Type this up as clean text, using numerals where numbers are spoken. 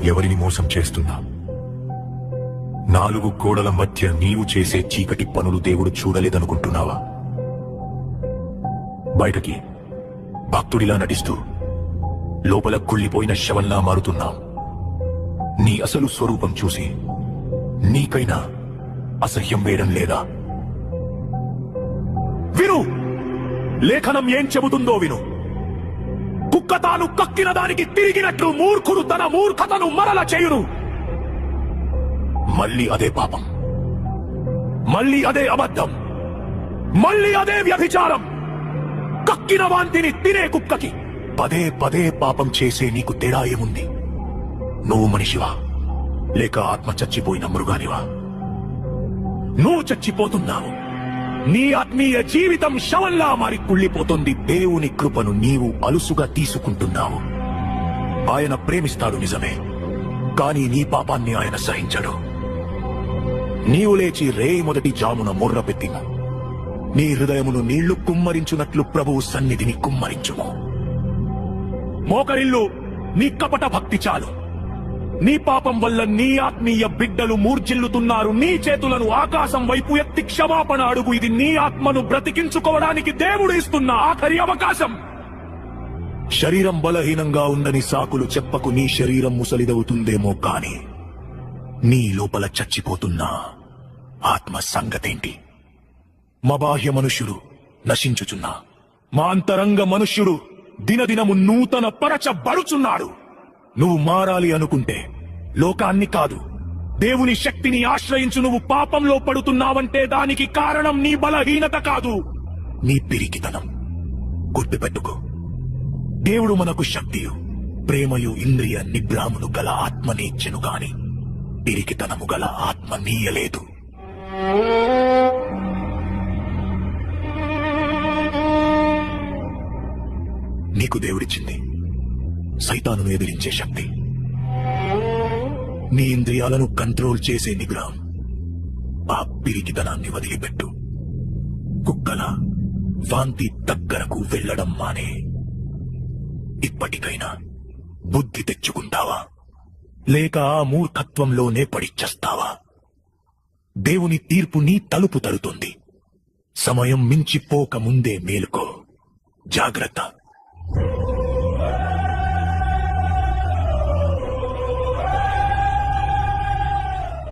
ఎవరిని మోసం చేస్తున్నా? నాలుగు గోడల మధ్య నీవు చేసే చీకటి పనులు దేవుడు చూడలేదనుకుంటున్నావా? బయటకి భక్తుడిలా నటిస్తూ లోపల కుళ్ళిపోయిన శవంలా మారుతున్నావు. నీ అసలు స్వరూపం చూసి నీకైనా అసహ్యం వేయడం లేదా? విను, లేఖనం ఏం చెబుతుందో విను. కుక్క తాను కక్కిన దానికి తిరిగినట్లు మూర్ఖుడు తన మూర్ఖతను మరల చేయును. మళ్ళీ అదే పాపం, మళ్ళీ అదే అబద్ధం, మళ్ళీ అదే వ్యభిచారం. కక్కిన వాంతిని తినే కుక్కకి పదే పదే పాపం చేసే నీకు తేడా ఏముంది? నువ్వు మనిషివా లేక ఆత్మ చచ్చిపోయిన మృగానివా? నువ్వు చచ్చిపోతున్నావు. నీ ఆత్మీయ జీవితం శవంలా మారి కుళ్ళిపోతుంది. దేవుని కృపను నీవు అలుసుగా తీసుకుంటున్నావు. ఆయన ప్రేమిస్తాడు నిజమే, కానీ నీ పాపాన్ని ఆయన సహించడు. నీవు లేచి మొదటి జామున మొర్ర పెట్టిన నీ హృదయమును నీళ్లు కుమ్మరించున్నట్లు ప్రభువు సన్నిధిని కుమ్మరించుము. మోకరిల్లు, నీ కపట భక్తి చాలు. నీ పాపం వల్ల నీ ఆత్మీయ బిడ్డలు మూర్జిల్లుతున్నారు. నీ చేతులను ఆకాశం వైపు ఎత్తి క్షమాపణ అడుగు. ఇది నీ ఆత్మను బ్రతికించుకోవడానికి దేవుడు ఇస్తున్న ఆఖరి అవకాశం. శరీరం బలహీనంగా ఉందని సాకులు చెప్పకు. నీ శరీరం ముసలిదవుతుందేమో కాని నీ లోపల చచ్చిపోతున్న ఆత్మ సంగతేంటి? మా బాహ్య మనుష్యుడు నశించుచున్నా, మా అంతరంగ మనుష్యుడు దినదినము నూతన పరచబడుచున్నాడు. నువ్వు మారాలి అనుకుంటే లోకాన్ని కాదు, దేవుని శక్తిని ఆశ్రయించు. నువ్వు పాపంలో పడుతున్నావంటే దానికి కారణం నీ బలహీనత కాదు, నీ పిరికితనం. గుర్తుపెట్టుకో, దేవుడు మనకు శక్తియు ప్రేమయు ఇంద్రియ నిగ్రహములు గల ఆత్మనిచ్చెను గాని పిరికితనము గల ఆత్మ నీయలేదు. నీకు దేవుడిచ్చింది సైతానును ఎదిరించే శక్తి, నీ ఇంద్రియాలను కంట్రోల్ చేసే నిగ్రహం. ఆ పిరికితనాన్ని వదిలిపెట్టు. కుక్కల వాంతి దగ్గరకు వెళ్లడం మానే. ఇప్పటికైనా బుద్ధి తెచ్చుకుంటావా లేక ఆ మూర్ఖత్వంలోనే పడిచ్చేస్తావా? దేవుని తీర్పు నీ తలుపు తడుతుంది. సమయం మించిపోక ముందే మేలుకో. జాగ్రత్త.